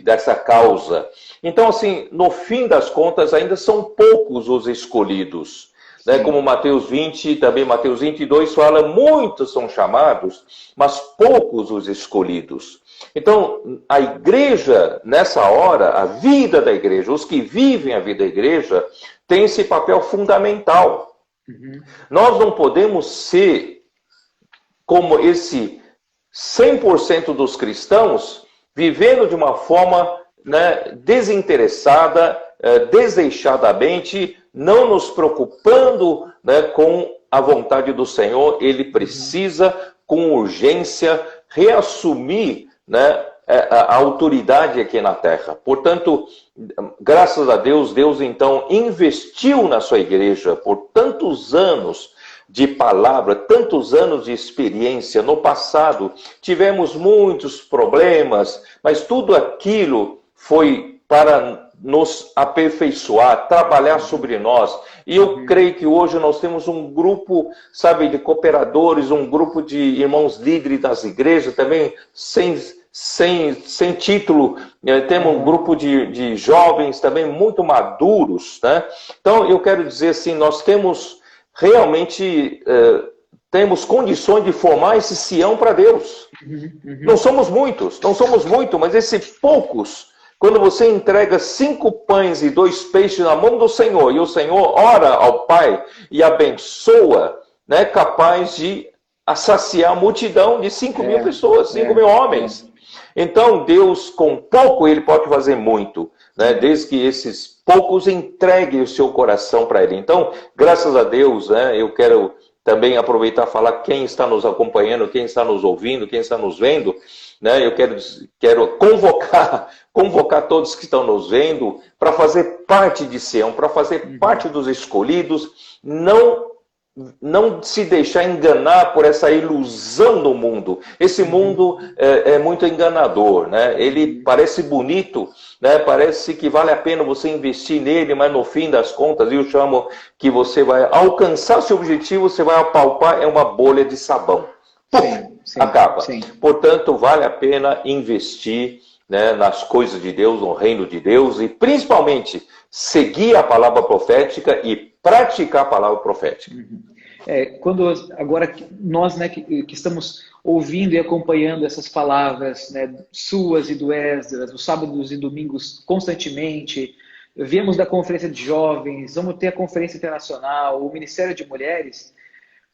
[SPEAKER 2] dessa causa. Então, assim, no fim das contas, ainda são poucos os escolhidos. Né? Como Mateus 20, também Mateus 22 fala, muitos são chamados, mas poucos os escolhidos. Então, a igreja, nessa hora, a vida da igreja, os que vivem a vida da igreja, tem esse papel fundamental. Nós não podemos ser como esse 100% dos cristãos, vivendo de uma forma, né, desinteressada, desleixadamente, não nos preocupando, né, com a vontade do Senhor. Ele precisa, com urgência, reassumir, né, a autoridade aqui na terra. Portanto, graças a Deus, Deus então investiu na sua igreja por tantos anos de palavra, tantos anos de experiência. No passado tivemos muitos problemas, mas tudo aquilo foi para nos aperfeiçoar, trabalhar sobre nós. E eu creio que hoje nós temos um grupo, sabe, de cooperadores, um grupo de irmãos líderes das igrejas, também sem título, temos um grupo de jovens também muito maduros, né? Então eu quero dizer assim, nós temos realmente temos condições de formar esse Sião para Deus. Não somos muitos, mas esses poucos, quando você entrega 5 pães e 2 peixes na mão do Senhor, e o Senhor ora ao Pai e abençoa, né, capaz de saciar a multidão de 5.000 pessoas, 5.000 homens. Então, Deus, com pouco, Ele pode fazer muito, né, desde que esses poucos entreguem o seu coração para Ele. Então, graças a Deus, né, eu quero também aproveitar e falar quem está nos acompanhando, quem está nos ouvindo, quem está nos vendo, né, eu quero convocar todos que estão nos vendo para fazer parte de Sião, para fazer parte dos escolhidos, não se deixar enganar por essa ilusão do mundo. Esse mundo é muito enganador, né? Ele parece bonito, né? Parece que vale a pena você investir nele, mas no fim das contas, eu chamo que você vai alcançar seu objetivo, você vai apalpar, é uma bolha de sabão. Sim, acaba. Sim. Portanto, vale a pena investir, né, nas coisas de Deus, no reino de Deus, e principalmente seguir a palavra profética e praticar a palavra profética.
[SPEAKER 1] Quando agora nós, né, que estamos ouvindo e acompanhando essas palavras, né, suas e do Esdras, os sábados e domingos constantemente, viemos da conferência de jovens, vamos ter a conferência internacional, o Ministério de Mulheres,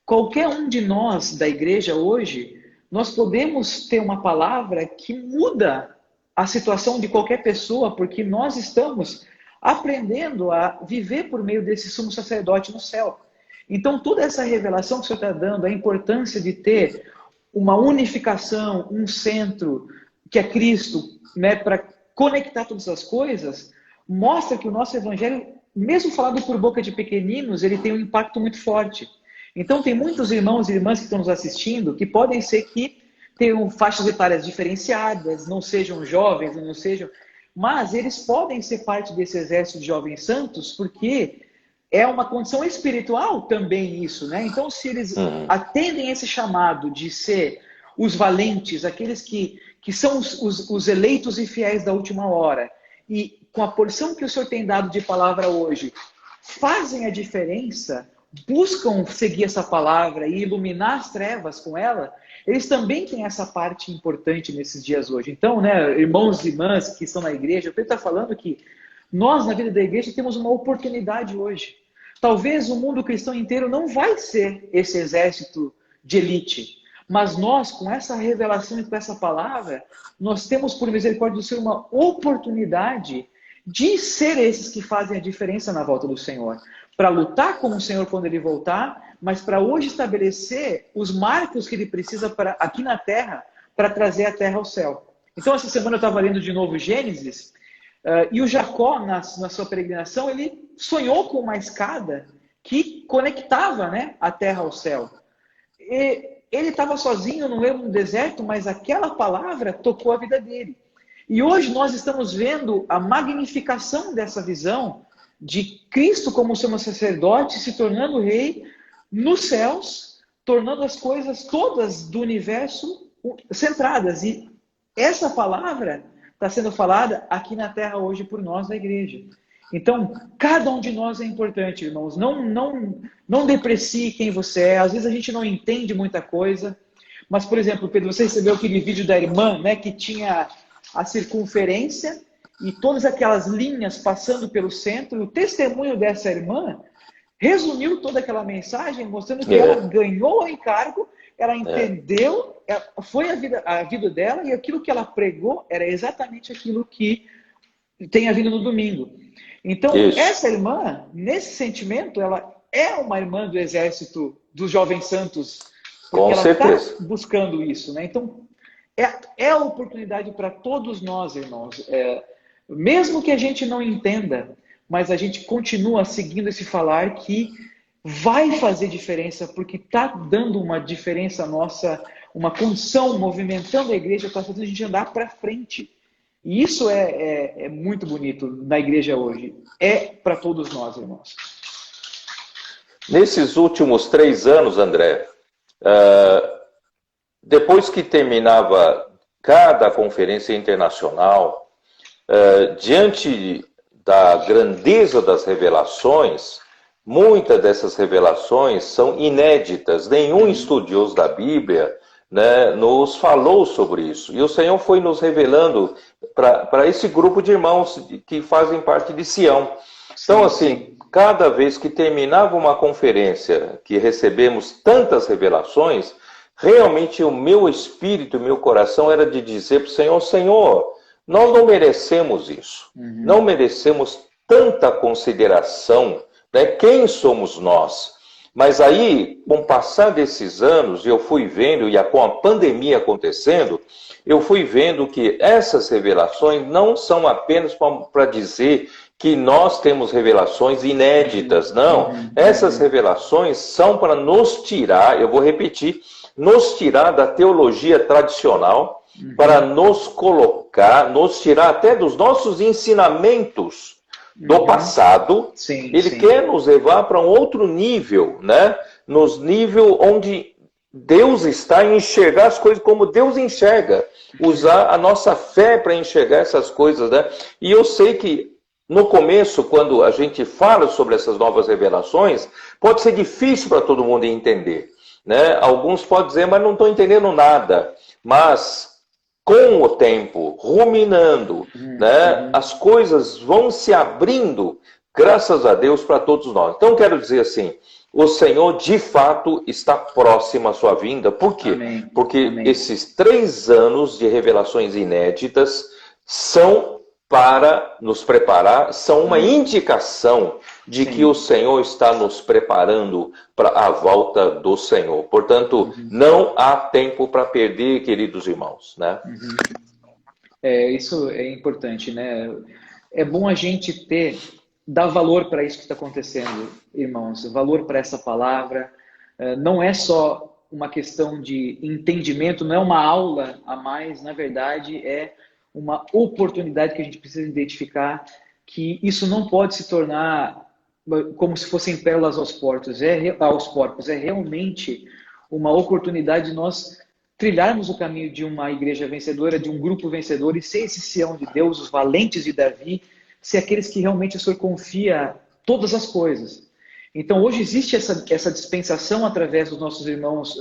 [SPEAKER 1] qualquer um de nós da igreja hoje, nós podemos ter uma palavra que muda a situação de qualquer pessoa, porque nós estamos aprendendo a viver por meio desse sumo sacerdote no céu. Então, toda essa revelação que o Senhor está dando, a importância de ter uma unificação, um centro, que é Cristo, né, para conectar todas as coisas, mostra que o nosso evangelho, mesmo falado por boca de pequeninos, ele tem um impacto muito forte. Então, tem muitos irmãos e irmãs que estão nos assistindo que podem ser que tenham faixas etárias diferenciadas, não sejam jovens, não sejam... Mas eles podem ser parte desse exército de jovens santos, porque é uma condição espiritual também isso, né? Então, se eles atendem esse chamado de ser os valentes, aqueles que são os eleitos e fiéis da última hora, e com a porção que o Senhor tem dado de palavra hoje, fazem a diferença, buscam seguir essa palavra e iluminar as trevas com ela, eles também têm essa parte importante nesses dias hoje. Então, né, irmãos e irmãs que estão na igreja, Pedro está falando que nós, na vida da igreja, temos uma oportunidade hoje. Talvez o mundo cristão inteiro não vai ser esse exército de elite, mas nós, com essa revelação e com essa palavra, nós temos, por misericórdia do Senhor, uma oportunidade de ser esses que fazem a diferença na volta do Senhor. Para lutar com o Senhor quando Ele voltar, mas para hoje estabelecer os marcos que Ele precisa aqui na Terra, para trazer a Terra ao céu. Então, essa semana eu estava lendo de novo Gênesis, e o Jacó, na sua peregrinação, ele sonhou com uma escada que conectava, né, a terra ao céu. E ele estava sozinho no meio do deserto, mas aquela palavra tocou a vida dele. E hoje nós estamos vendo a magnificação dessa visão de Cristo como sumo sacerdote, se tornando rei nos céus, tornando as coisas todas do universo centradas. E essa palavra está sendo falada aqui na terra hoje por nós da igreja. Então, cada um de nós é importante, irmãos. Não deprecie quem você é. Às vezes a gente não entende muita coisa. Mas, por exemplo, Pedro, você recebeu aquele vídeo da irmã, né, que tinha a circunferência e todas aquelas linhas passando pelo centro. O testemunho dessa irmã resumiu toda aquela mensagem, mostrando que ela ganhou o encargo, ela entendeu, foi a vida dela, e aquilo que ela pregou era exatamente aquilo que tem havido no domingo. Então, essa irmã, nesse sentimento, ela é uma irmã do exército dos jovens santos, porque ela está buscando isso, né? Então, é a oportunidade para todos nós, irmãos. Mesmo que a gente não entenda, mas a gente continua seguindo esse falar que vai fazer diferença, porque está dando uma diferença nossa, uma condição, movimentando a igreja, está fazendo a gente andar para frente. E isso é muito bonito na igreja hoje. É para todos nós, irmãos.
[SPEAKER 2] Nesses últimos 3 anos, André, depois que terminava cada conferência internacional, diante da grandeza das revelações, muitas dessas revelações são inéditas. Nenhum estudioso da Bíblia, né, nos falou sobre isso. E o Senhor foi nos revelando para esse grupo de irmãos que fazem parte de Sião. Então, assim, cada vez que terminava uma conferência, que recebemos tantas revelações, realmente o meu espírito, o meu coração era de dizer para o Senhor: Senhor, nós não merecemos isso. Não merecemos tanta consideração, né? Quem somos nós? Mas aí, com o passar desses anos, eu fui vendo, e com a pandemia acontecendo, eu fui vendo que essas revelações não são apenas para dizer que nós temos revelações inéditas, não. Essas revelações são para nos tirar, eu vou repetir, nos tirar da teologia tradicional, para nos colocar, nos tirar até dos nossos ensinamentos do passado. Ele quer nos levar para um outro nível, né? Nos nível onde Deus está em enxergar as coisas como Deus enxerga. Usar a nossa fé para enxergar essas coisas, né? E eu sei que no começo, quando a gente fala sobre essas novas revelações, pode ser difícil para todo mundo entender, né? Alguns podem dizer, mas não estou entendendo nada. Mas com o tempo, ruminando, né, as coisas vão se abrindo, graças a Deus, para todos nós. Então, quero dizer assim, o Senhor, de fato, está próximo à sua vinda. Por quê?
[SPEAKER 1] Amém.
[SPEAKER 2] Porque
[SPEAKER 1] Amém.
[SPEAKER 2] esses 3 anos de revelações inéditas são para nos preparar, são uma indicação de que o Senhor está nos preparando para a volta do Senhor. Portanto, não há tempo para perder, queridos irmãos, né?
[SPEAKER 1] Isso é importante, né? É bom a gente dar valor para isso que está acontecendo, irmãos. Valor para essa palavra. Não é só uma questão de entendimento, não é uma aula a mais, na verdade, é uma oportunidade que a gente precisa identificar, que isso não pode se tornar como se fossem pérolas aos porcos. É realmente uma oportunidade de nós trilharmos o caminho de uma igreja vencedora, de um grupo vencedor, e ser esse Sião de Deus, os valentes de Davi, ser aqueles que realmente o Senhor confia todas as coisas. Então, hoje existe essa dispensação através dos nossos irmãos,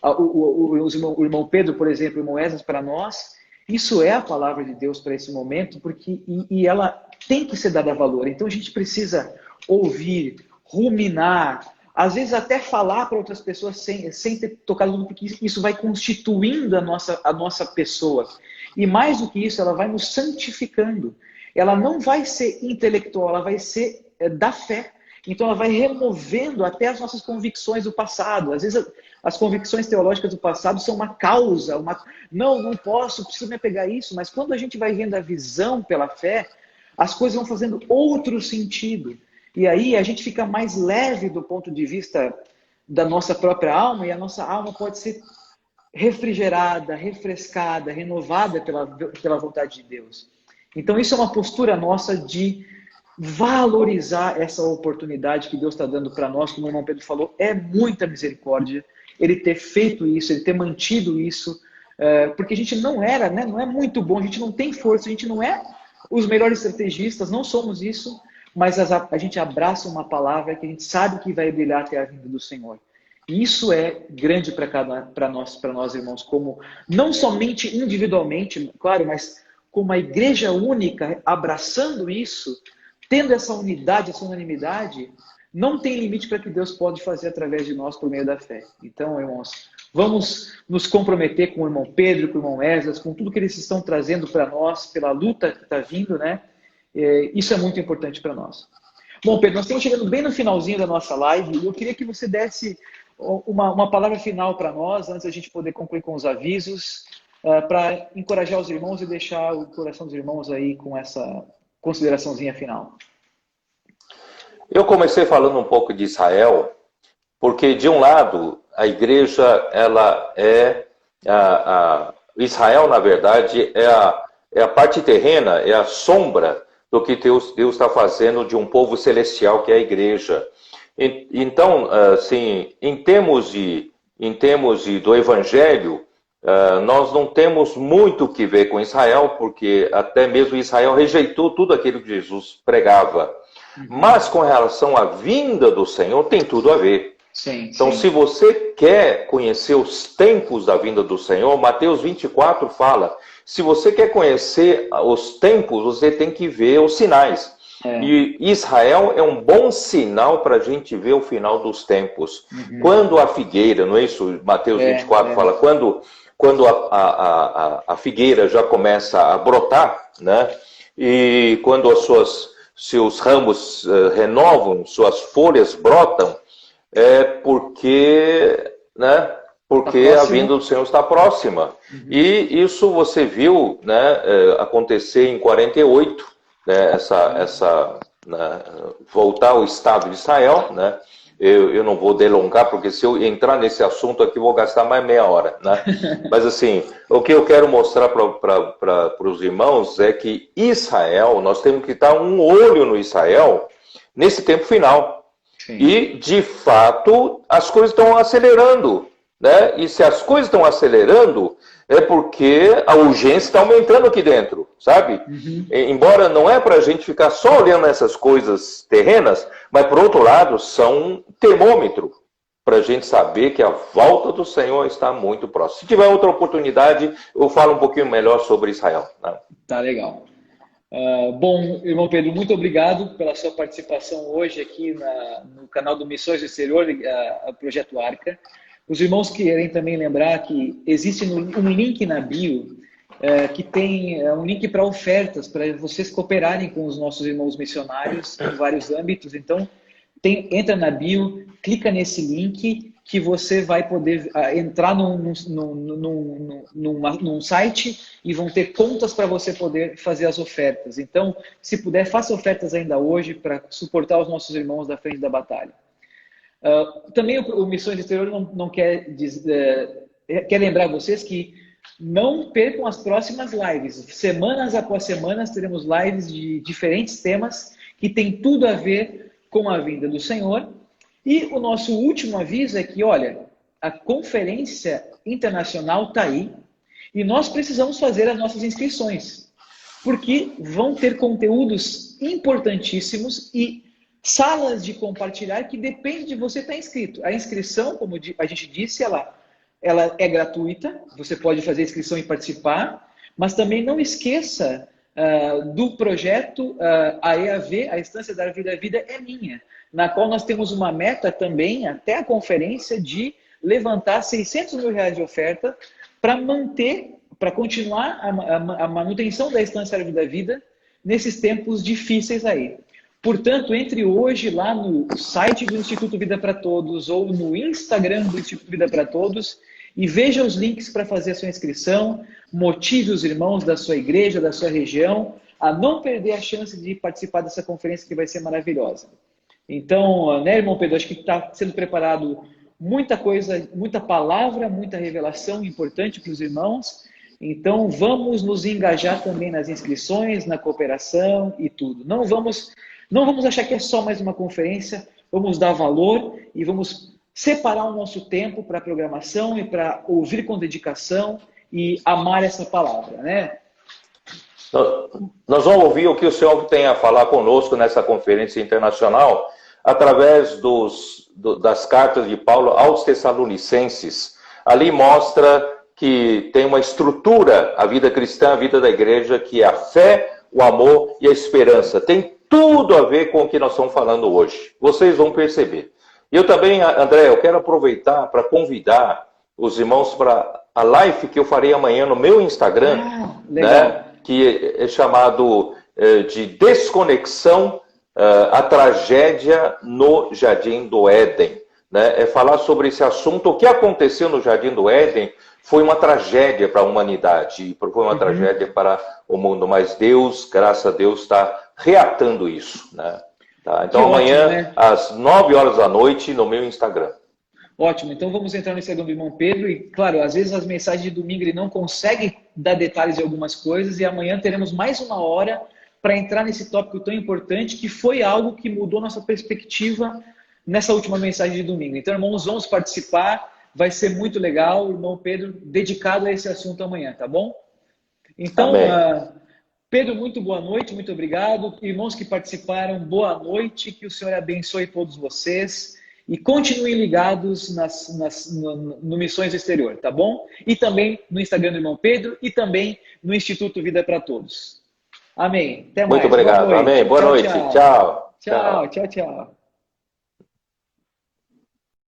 [SPEAKER 1] o irmão Pedro, por exemplo, o irmão Esdras para nós. Isso é a palavra de Deus para esse momento, porque e ela tem que ser dada valor. Então, a gente precisa ouvir, ruminar, às vezes até falar para outras pessoas sem ter tocado no, porque isso vai constituindo a nossa pessoa. E mais do que isso, ela vai nos santificando. Ela não vai ser intelectual, ela vai ser da fé. Então ela vai removendo até as nossas convicções do passado. Às vezes as convicções teológicas do passado são uma causa, não posso, preciso me apegar a isso, mas quando a gente vai vendo a visão pela fé, as coisas vão fazendo outro sentido. E aí a gente fica mais leve do ponto de vista da nossa própria alma, e a nossa alma pode ser refrigerada, refrescada, renovada pela vontade de Deus. Então isso é uma postura nossa de valorizar essa oportunidade que Deus está dando para nós, como o irmão Pedro falou, é muita misericórdia ele ter feito isso, ele ter mantido isso, porque a gente não era, né, não é muito bom, a gente não tem força, a gente não é os melhores estrategistas, não somos isso, mas a gente abraça uma palavra que a gente sabe que vai brilhar até a vinda do Senhor. E isso é grande para nós, irmãos, como não somente individualmente, claro, mas como a igreja única, abraçando isso, tendo essa unidade, essa unanimidade, não tem limite para que Deus pode fazer através de nós por meio da fé. Então, irmãos, vamos nos comprometer com o irmão Pedro, com o irmão Esdras, com tudo que eles estão trazendo para nós, pela luta que está vindo, né? Isso é muito importante para nós. Bom, Pedro, nós estamos chegando bem no finalzinho da nossa live e eu queria que você desse uma palavra final para nós, antes da gente poder concluir com os avisos, para encorajar os irmãos e deixar o coração dos irmãos aí com essa consideraçãozinha final.
[SPEAKER 2] Eu comecei falando um pouco de Israel, porque de um lado a igreja, ela Israel, na verdade, é a parte terrena, é a sombra do que Deus está fazendo de um povo celestial, que é a igreja. Então, assim, em termos do evangelho, nós não temos muito o que ver com Israel, porque até mesmo Israel rejeitou tudo aquilo que Jesus pregava. Mas com relação à vinda do Senhor, tem tudo a ver.
[SPEAKER 1] Sim,
[SPEAKER 2] então, se você quer conhecer os tempos da vinda do Senhor, Mateus 24 fala, se você quer conhecer os tempos, você tem que ver os sinais. E Israel é um bom sinal para a gente ver o final dos tempos. Quando a figueira, não é isso? Mateus 24 fala, quando a figueira já começa a brotar, né? E quando seus ramos renovam, suas folhas brotam, é porque a vinda do Senhor está próxima. E isso você viu, né, acontecer em 48, né, voltar ao Estado de Israel, né? Eu não vou delongar, porque se eu entrar nesse assunto aqui, vou gastar mais meia hora, né? Mas assim, o que eu quero mostrar para os irmãos é que Israel, nós temos que dar um olho no Israel nesse tempo final. Sim. E, de fato, as coisas estão acelerando, né? E se as coisas estão acelerando, é porque a urgência está aumentando aqui dentro, sabe? Embora não é para a gente ficar só olhando essas coisas terrenas, mas, por outro lado, são um termômetro para a gente saber que a volta do Senhor está muito próxima. Se tiver outra oportunidade, eu falo um pouquinho melhor sobre Israel. Né?
[SPEAKER 1] Tá legal. Bom, irmão Pedro, muito obrigado pela sua participação hoje aqui no canal do Missões do Exterior, Projeto Arca. Os irmãos querem também lembrar que existe um link na bio, que tem um link para ofertas, para vocês cooperarem com os nossos irmãos missionários em vários âmbitos. Então, entra na bio, clica nesse link que você vai poder entrar num site e vão ter contas para você poder fazer as ofertas. Então, se puder, faça ofertas ainda hoje para suportar os nossos irmãos da frente da batalha. Também o Missões do Exterior não quer lembrar vocês que não percam as próximas lives. Semanas após semanas teremos lives de diferentes temas que tem tudo a ver com a vinda do Senhor. E o nosso último aviso é que, olha, a conferência internacional está aí e nós precisamos fazer as nossas inscrições, porque vão ter conteúdos importantíssimos e salas de compartilhar que depende de você estar inscrito. A inscrição, como a gente disse, ela é gratuita, você pode fazer a inscrição e participar, mas também não esqueça do projeto a EAV, a Estância da Vida à Vida é Minha, na qual nós temos uma meta também, até a conferência, de levantar R$600 mil de oferta para manter, para continuar a manutenção da Estância da Vida à Vida nesses tempos difíceis aí. Portanto, entre hoje lá no site do Instituto Vida para Todos ou no Instagram do Instituto Vida para Todos e veja os links para fazer a sua inscrição, motive os irmãos da sua igreja, da sua região, a não perder a chance de participar dessa conferência que vai ser maravilhosa. Então, né, irmão Pedro, acho que está sendo preparado muita coisa, muita palavra, muita revelação importante para os irmãos. Então, vamos nos engajar também nas inscrições, na cooperação e tudo. Não vamos achar que é só mais uma conferência, vamos dar valor e vamos separar o nosso tempo para a programação e para ouvir com dedicação e amar essa palavra, né?
[SPEAKER 2] Nós vamos ouvir o que o senhor tem a falar conosco nessa conferência internacional através das cartas de Paulo aos Tessalonicenses. Ali mostra que tem uma estrutura, a vida cristã, a vida da igreja, que é a fé, o amor e a esperança. Tem tudo a ver com o que nós estamos falando hoje. Vocês vão perceber. E eu também, André, eu quero aproveitar para convidar os irmãos para a live que eu farei amanhã no meu Instagram, né, que é chamado de Desconexão, a Tragédia no Jardim do Éden. Né? É falar sobre esse assunto. O que aconteceu no Jardim do Éden foi uma tragédia para a humanidade, foi uma tragédia para o mundo, mas Deus, graças a Deus, está reatando isso. Né? Tá? Então que amanhã, ótimo, né? Às 9 horas da noite, no meu Instagram.
[SPEAKER 1] Ótimo, então vamos entrar no Instagram do irmão Pedro e, claro, às vezes as mensagens de domingo ele não consegue dar detalhes de algumas coisas e amanhã teremos mais uma hora para entrar nesse tópico tão importante que foi algo que mudou nossa perspectiva nessa última mensagem de domingo. Então, irmãos, vamos participar, vai ser muito legal, o irmão Pedro dedicado a esse assunto amanhã, tá bom? Então, Pedro, muito boa noite, muito obrigado. Irmãos que participaram, boa noite, que o Senhor abençoe todos vocês. E continuem ligados no Missões Exterior, tá bom? E também no Instagram do irmão Pedro e também no Instituto Vida para Todos. Amém. Até mais.
[SPEAKER 2] Muito obrigado. Amém. Boa noite. Tchau.
[SPEAKER 1] Tchau.